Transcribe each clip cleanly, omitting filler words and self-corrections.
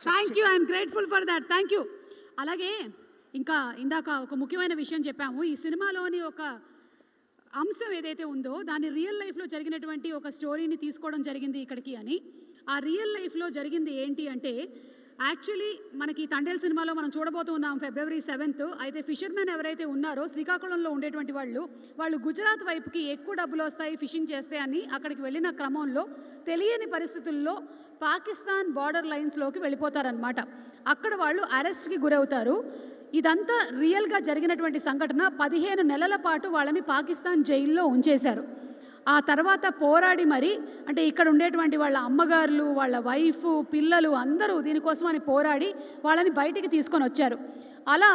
Thank you, I'm grateful for that, thank you. అలాగే ఇంకా ఇందాక ఒక ముఖ్యమైన విషయం చెప్పాము. ఈ సినిమాలోని ఒక అంశం ఏదైతే ఉందో దాన్ని రియల్ లైఫ్లో జరిగినటువంటి ఒక స్టోరీని తీసుకోవడం జరిగింది ఇక్కడికి అని. ఆ రియల్ లైఫ్లో జరిగింది ఏంటి అంటే, యాక్చువల్లీ మనకి తండేల్ సినిమాలో మనం చూడబోతూ ఉన్నాం February 7th. అయితే ఫిషర్మెన్ ఎవరైతే ఉన్నారో శ్రీకాకుళంలో ఉండేటువంటి వాళ్ళు గుజరాత్ వైపుకి ఎక్కువ డబ్బులు వస్తాయి ఫిషింగ్ చేస్తే అని అక్కడికి వెళ్ళిన క్రమంలో తెలియని పరిస్థితుల్లో పాకిస్తాన్ బార్డర్ లైన్స్లోకి వెళ్ళిపోతారనమాట. అక్కడ వాళ్ళు అరెస్ట్కి గురవుతారు. ఇదంతా రియల్గా జరిగినటువంటి సంఘటన. 15 నెలల పాటు వాళ్ళని పాకిస్తాన్ జైల్లో ఉంచేశారు. ఆ తర్వాత పోరాడి మరి, అంటే ఇక్కడ ఉండేటువంటి వాళ్ళ అమ్మగారులు, వాళ్ళ వైఫ్, పిల్లలు అందరూ దీనికోసమని పోరాడి వాళ్ళని బయటికి తీసుకొని వచ్చారు. అలా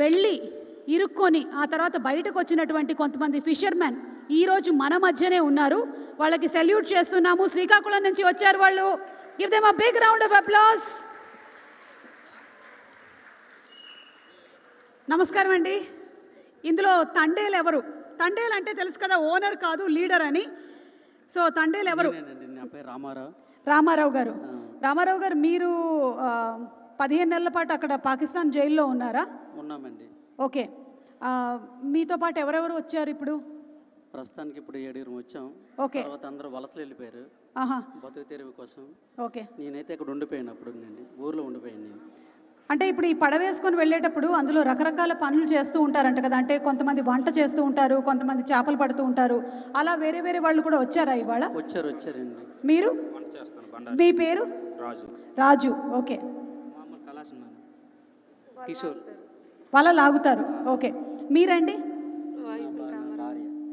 వెళ్ళి ఇరుక్కొని ఆ తర్వాత బయటకు వచ్చినటువంటి కొంతమంది ఫిషర్మెన్ ఈరోజు మన మధ్యనే ఉన్నారు. వాళ్ళకి సెల్యూట్ చేస్తున్నాము. శ్రీకాకుళం నుంచి వచ్చారు వాళ్ళు. Give them a big round of applause. నమస్కారం అండి. ఇందులో తండేల్ ఎవరు? తండేల్ అంటే తెలుసు కదా, ఓనర్ కాదు లీడర్ అని. సో తండేల్ ఎవరు? రామారావు గారు. రామారావు గారు, మీరు 15 నెలల పాటు అక్కడ పాకిస్తాన్ జైల్లో ఉన్నారా? ఉన్నామండి. ఓకే. మీతో పాటు ఎవరెవరు వచ్చారు ఇప్పుడు? ప్రస్తుతానికి ఇప్పుడు 7 వచ్చాం. ఓకే. తర్వాత అందరూ వలసలు వెళ్ళిపోయారు బతుకు తెరువు కోసం. ఓకే. నేనైతే ఇక్కడ ఉండిపోయాను. అప్పుడు నేను ఊర్లో ఉండిపోయాను నేను. అంటే ఇప్పుడు ఈ పడవ వేసుకొని వెళ్ళేటప్పుడు అందులో రకరకాల పనులు చేస్తూ ఉంటారంట కదా. అంటే కొంతమంది వంట చేస్తూ ఉంటారు, కొంతమంది చేపలు పడుతూ ఉంటారు. అలా వేరే వేరే వాళ్ళు కూడా వచ్చారా ఇవాళ? వచ్చారండి. మీరు? మీ పేరు? రాజు. ఓకే. కిషోర్. వాళ్ళ లాగుతారు. ఓకే. మీరండి?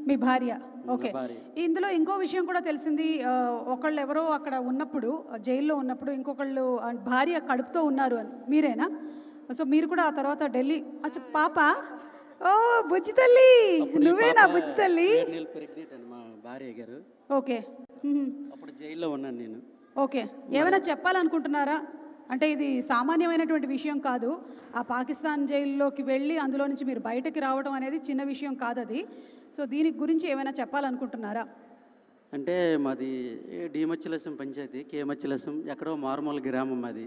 మీ భార్య. ఓకే. ఇందులో ఇంకో విషయం కూడా తెలిసింది. ఒకళ్ళు ఎవరో అక్కడ ఉన్నప్పుడు, జైల్లో ఉన్నప్పుడు ఇంకొకళ్ళు భార్య కడుపుతో ఉన్నారు అని. మీరేనా? సో మీరు కూడా ఆ తర్వాత ఢిల్లీ. అచ్చా, పాప. ఓ బుజ్జి తల్లి, నువ్వేనా బుజ్జి తల్లి? మా భార్య గారు. ఓకే. అప్పుడు జైల్లో ఉన్నాను నేను. ఓకే. ఏమైనా చెప్పాలనుకుంటున్నారా? అంటే ఇది సామాన్యమైనటువంటి విషయం కాదు. ఆ పాకిస్తాన్ జైల్లోకి వెళ్ళి అందులో నుంచి మీరు బయటకి రావడం అనేది చిన్న విషయం కాదు అది. సో దీని గురించి ఏమైనా చెప్పాలనుకుంటున్నారా? అంటే మాది డిమచ్చిలసం పంచాయతీ, కేమచ్చిలసం, ఎక్కడో మారుమూల గ్రామం అది.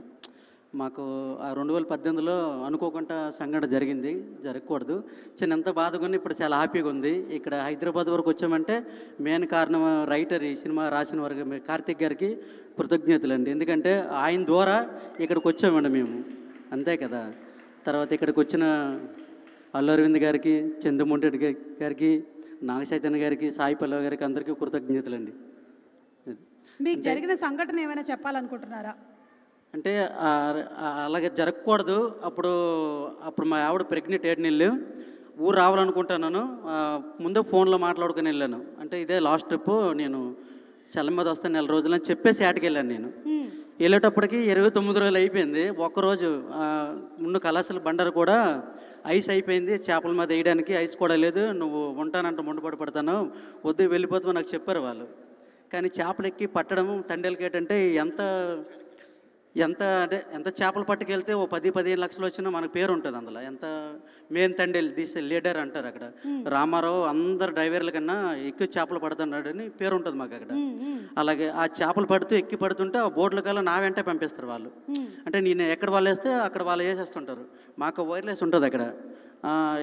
మాకు ఆ 2018లో అనుకోకుండా సంఘటన జరిగింది. జరగకూడదు. ఎంత బాధగా ఉంది, ఇప్పుడు చాలా హ్యాపీగా ఉంది. ఇక్కడ హైదరాబాద్ వరకు వచ్చామంటే మెయిన్ కారణం రైటర్, ఈ సినిమా రాసిన వారికి కార్తిక్ గారికి కృతజ్ఞతలు అండి. ఎందుకంటే ఆయన ద్వారా ఇక్కడికి వచ్చామండి మేము, అంతే కదా. తర్వాత ఇక్కడికి వచ్చిన అల్లు అరవింద్ గారికి, చంద్రమోహన్ గారికి, నాగ చైతన్య గారికి, సాయి పల్లవి గారికి అందరికీ కృతజ్ఞతలు అండి. మీకు జరిగిన సంఘటన ఏమైనా చెప్పాలనుకుంటున్నారా? అంటే అలాగే జరగకూడదు. అప్పుడు మా ఆవిడ ప్రెగ్నెంట్ 7 నెలలు. ఊరు రావాలనుకుంటున్నాను. ముందు ఫోన్లో మాట్లాడుకుని వెళ్ళాను. అంటే ఇదే లాస్ట్ ట్రిప్, నేను సెల మీద వస్తాను 4 రోజులు అని చెప్పేసి ఆటకి వెళ్ళాను. నేను వెళ్ళేటప్పటికి 29 రోజులు అయిపోయింది. ఒక్కరోజు ముందు కళాశాల బండరు కూడా ఐస్ అయిపోయింది. చేపల మీద వేయడానికి ఐస్ కూడా లేదు. నువ్వు ఉంటానంటే ముందుపడి పడతాను, వద్దు వెళ్ళిపోతావు నాకు చెప్పారు వాళ్ళు. కానీ చేపలు ఎక్కి పట్టడం తండేలకి ఏంటంటే ఎంత చేపలు పట్టుకెళ్తే ఓ 10-15 లక్షలు వచ్చినా మనకు పేరు ఉంటుంది అందులో. ఎంత మెయిన్ తండేలు తీసే లీడర్ అంటారు అక్కడ. రామారావు అందరు డ్రైవర్ల కన్నా ఎక్కువ చేపలు పడుతున్నాడు అని పేరు ఉంటుంది మాకు అక్కడ. అలాగే ఆ చేపలు పడుతూ ఎక్కి పడుతుంటే ఆ బోట్ల కల్లా నా వెంటే పంపిస్తారు వాళ్ళు. అంటే నేను ఎక్కడ వాళ్ళు వేస్తే అక్కడ వాళ్ళు వేసేస్తుంటారు. మాకు వైర్లెస్ ఉంటుంది అక్కడ.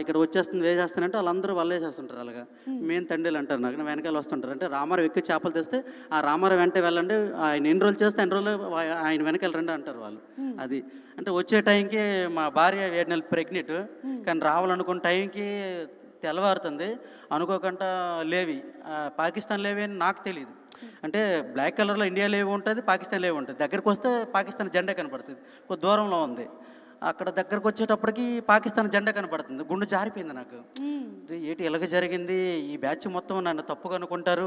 ఇక్కడ వచ్చేస్తుంది వేసేస్తానంటే వాళ్ళందరూ వాళ్ళు వేసేస్తుంటారు. అలాగా మెయిన్ తండేలు అంటారు. నాకు వెనకాల వస్తుంటారు. అంటే రామారావు ఎక్కువ చేపలు తెస్తే ఆ రామారావు వెంట వెళ్ళండి, ఆయన ఎన్ని రోజులు చేస్తే 2 రోజులు ఆయన వెనకాల రండి అంటారు వాళ్ళు. అది అంటే వచ్చే టైంకి మా భార్య 7 నెలలు ప్రెగ్నెంట్. కానీ రావాలనుకున్న టైంకి తెల్లవారుతుంది. అనుకోకుండా లేవి, పాకిస్తాన్ లేవి అని నాకు తెలియదు. అంటే బ్లాక్ కలర్లో ఇండియా లేవి ఉంటుంది, పాకిస్తాన్ లేవి ఉంటుంది. దగ్గరికి వస్తే పాకిస్తాన్ జెండా కనపడుతుంది. కొద్ది దూరంలో ఉంది. అక్కడ దగ్గరకు వచ్చేటప్పటికి పాకిస్తాన్ జెండా కనపడుతుంది. గుండె జారిపోయింది నాకు. ఏంటి ఇలాగ జరిగింది? ఈ బ్యాచ్ మొత్తం నన్ను తప్పుగా అనుకుంటారు,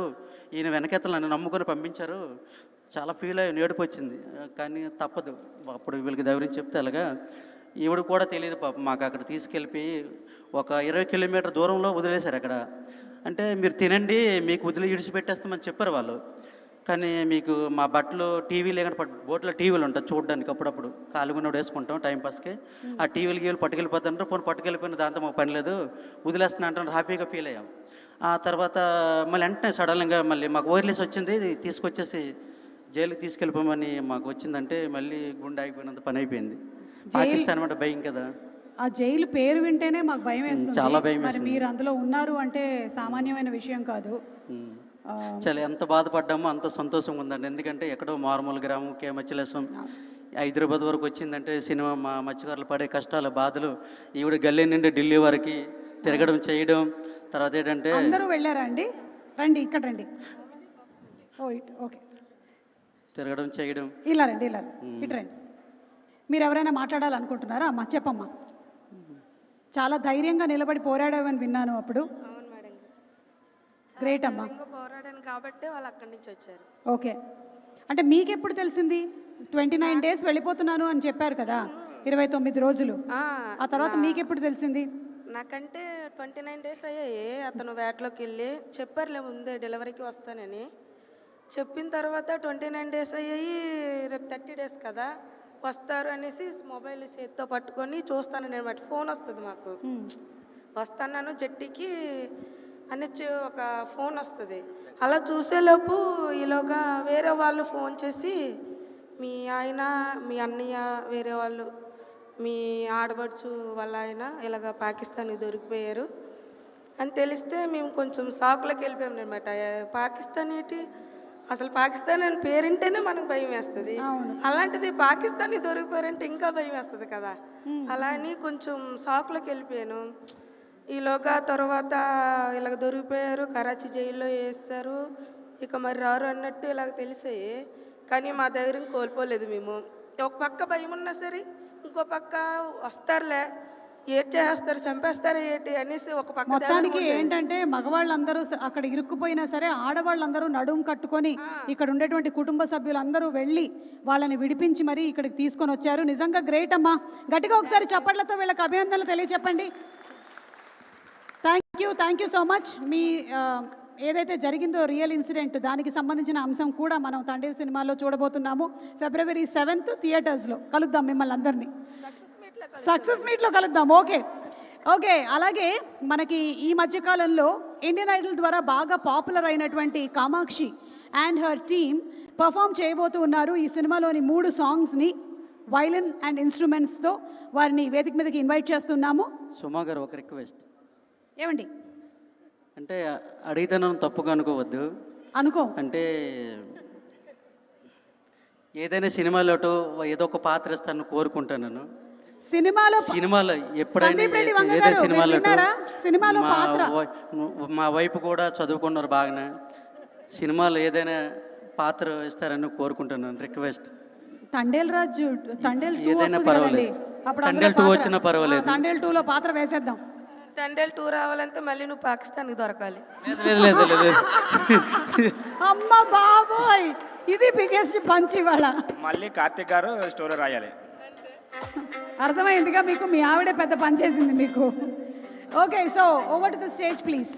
ఈయన వెనకెత్తలు నన్ను నమ్ముకొని పంపించారు. చాలా ఫీల్ అయ్యి ఏడుపు వచ్చింది. కానీ తప్పదు. అప్పుడు వీళ్ళకి దగ్గర చెప్తే అలాగా ఈవిడ కూడా తెలియదు పాప. మాకు అక్కడ తీసుకెళ్ళిపోయి ఒక 20 కిలోమీటర్ దూరంలో వదిలేశారు అక్కడ. అంటే మీరు తినండి, మీకు వదిలి ఇడిచిపెట్టేస్తామని చెప్పారు వాళ్ళు. కానీ మీకు మా బట్టలు టీవీ లేకుండా బోట్లో టీవీలు ఉంటాయి చూడడానికి. అప్పుడప్పుడు కాలుగున్నోడు వేసుకుంటాం టైంపాస్కి. ఆ టీవీలు పట్టుకెళ్ళిపోతుంటారు. పోనీ పట్టుకెళ్ళిపోయిన దాంతో మాకు పని లేదు, వదిలేస్తున్నా అంటారు. హ్యాపీగా ఫీల్ అయ్యాం. ఆ తర్వాత మళ్ళీ వెంటనే సడన్గా మళ్ళీ మాకు వైర్లెస్ వచ్చింది. తీసుకొచ్చేసి జైలుకి తీసుకెళ్ళిపోమని మాకు వచ్చిందంటే మళ్ళీ గుండె ఆగిపోయినంత పని అయిపోయింది. పాకిస్తాన్ అంటే భయం కదా. ఆ జైలు పేరు వింటేనే మాకు భయం వేస్తుంది. చాలా భయం మరి మీరు అందులో ఉన్నారు అంటే సామాన్యమైన విషయం కాదు. ఉమ్. చాలా ఎంత బాధపడ్డామో అంత సంతోషంగా ఉందండి. ఎందుకంటే ఎక్కడో మారుమూల గ్రామం కేమచ్చలేసం హైదరాబాద్ వరకు వచ్చిందంటే సినిమా మా మత్స్యకారులు పడే కష్టాలు బాధలు ఈవిడ గల్లీ నుండి ఢిల్లీ వరకు తిరగడం చేయడం. తర్వాత ఏంటంటే అందరూ వెళ్ళారా అండి? రండి ఇక్కడ రండి. ఓకే, తిరగడం చేయడం. ఇలా రండి, ఇలా ఇటు రండి. మీరు ఎవరైనా మాట్లాడాలనుకుంటున్నారా? అమ్మా చెప్పమ్మా. చాలా ధైర్యంగా నిలబడి పోరాడావని విన్నాను అప్పుడు. అవును మేడం, గ్రేట్ అమ్మా. పోరాడాను కాబట్టి వాళ్ళు అక్కడి నుంచి వచ్చారు. ఓకే, అంటే మీకెప్పుడు తెలిసింది? 29 డేస్ వెళ్ళిపోతున్నాను అని చెప్పారు కదా, 29 రోజులు. ఆ తర్వాత మీకెప్పుడు తెలిసింది? నాకంటే 29 డేస్ అయ్యాయి. అతను వేటలోకి వెళ్ళి చెప్పారులే ముందే డెలివరీకి వస్తానని. చెప్పిన తర్వాత 29 డేస్ అయ్యాయి. రేపు 30 డేస్ కదా వస్తారు అనేసి మొబైల్ చేతితో పట్టుకొని చూస్తాను నేను. బట్టి ఫోన్ వస్తుంది మాకు, వస్తాను జట్టికి అని ఒక ఫోన్ వస్తుంది. అలా చూసేలోపు ఈలోగా వేరే వాళ్ళు ఫోన్ చేసి మీ ఆయన, మీ అన్నయ్య, వేరే వాళ్ళు, మీ ఆడబడుచు వాళ్ళ ఆయన ఇలాగ పాకిస్తాన్కి దొరికిపోయారు అని తెలిస్తే మేము కొంచెం షాక్లోకి వెళ్ళిపోయాం అనమాట. పాకిస్తాన్ ఏంటి, అసలు పాకిస్తాన్ అని పేరింటేనే మనకు భయం వేస్తుంది. అలాంటిది పాకిస్తాన్కి దొరికిపోయారంటే ఇంకా భయం వేస్తుంది కదా. అలా అని కొంచెం షాక్లోకి వెళ్ళిపోయాను. ఈలోగా తర్వాత ఇలాగ దొరికిపోయారు, కరాచీ జైల్లో వేస్తారు, ఇక మరి రారు అన్నట్టు ఇలాగ తెలిసాయి. కానీ మా ధైర్యం కోల్పోలేదు మేము. ఒక పక్క భయం ఉన్నా సరే ఇంకో పక్క వస్తారులే, ఏడ్ చేస్తారు, చంపేస్తారు ఏంటి అనేసి ఒక పక్క. మొత్తానికి ఏంటంటే మగవాళ్ళందరూ అక్కడ ఇరుక్కుపోయినా సరే ఆడవాళ్ళందరూ నడుము కట్టుకొని ఇక్కడ ఉండేటువంటి కుటుంబ సభ్యులందరూ వెళ్ళి వాళ్ళని విడిపించి మరీ ఇక్కడికి తీసుకొని వచ్చారు. నిజంగా గ్రేట్ అమ్మా. గట్టిగా ఒకసారి చప్పట్లతో వీళ్ళకి అభినందనలు తెలియచెప్పండి. Thank you so much. మీ ఏదైతే జరిగిందో రియల్ ఇన్సిడెంట్, దానికి సంబంధించిన అంశం కూడా మనం తండేల్ సినిమాలో చూడబోతున్నాము. February 7th థియేటర్స్లో కలుద్దాం మిమ్మల్ని అందరినీ. సక్సెస్ మీట్లో కలుద్దాం. ఓకే. అలాగే మనకి ఈ మధ్యకాలంలో ఇండియన్ ఐడల్ ద్వారా బాగా పాపులర్ అయినటువంటి Kamakshi and her team perform చేయబోతూ ఉన్నారు. ఈ సినిమాలోని 3 సాంగ్స్ని వైలిన్ అండ్ ఇన్స్ట్రుమెంట్స్తో వారిని వేదిక మీదకి ఇన్వైట్ చేస్తున్నాము. సుమా గారు ఒక రిక్వెస్ట్. ఏమండి? అంటే అడిగితే నన్ను తప్పుగా అనుకోవద్దు. అంటే ఏదైనా సినిమాలో ఏదో ఒక పాత్ర ఇస్తాను కోరుకుంటాను. సినిమాలో ఎప్పుడైనా ఏదైనా సినిమాలో మా వైపు కూడా చదువుకున్నారు బాగానే. సినిమాలో ఏదైనా పాత్ర ఇస్తారని కోరుకుంటున్నాను. రిక్వెస్ట్. తండేల్ రాజు, తండేల్ ఏదైనా పర్వాలేదు, తండేల్ 2 వచ్చినా పర్వాలేదు. తండేల్ 2లో పాత్ర వేసేద్దాం. తండేల్ 2 రావాలంటే మళ్ళీ నువ్వు పాకిస్తాన్కి దొరకాలి. లేదు. అమ్మ బాబోయ్, ఇది బిగ్గెస్ట్ పంచ్ ఇవాళ. మళ్ళీ కార్తిక్ గారు స్టోరీ రాయాలి. అర్థమైందిగా మీకు, మీ ఆవిడే పెద్ద పని చేసింది మీకు. Okay, so over to the stage please.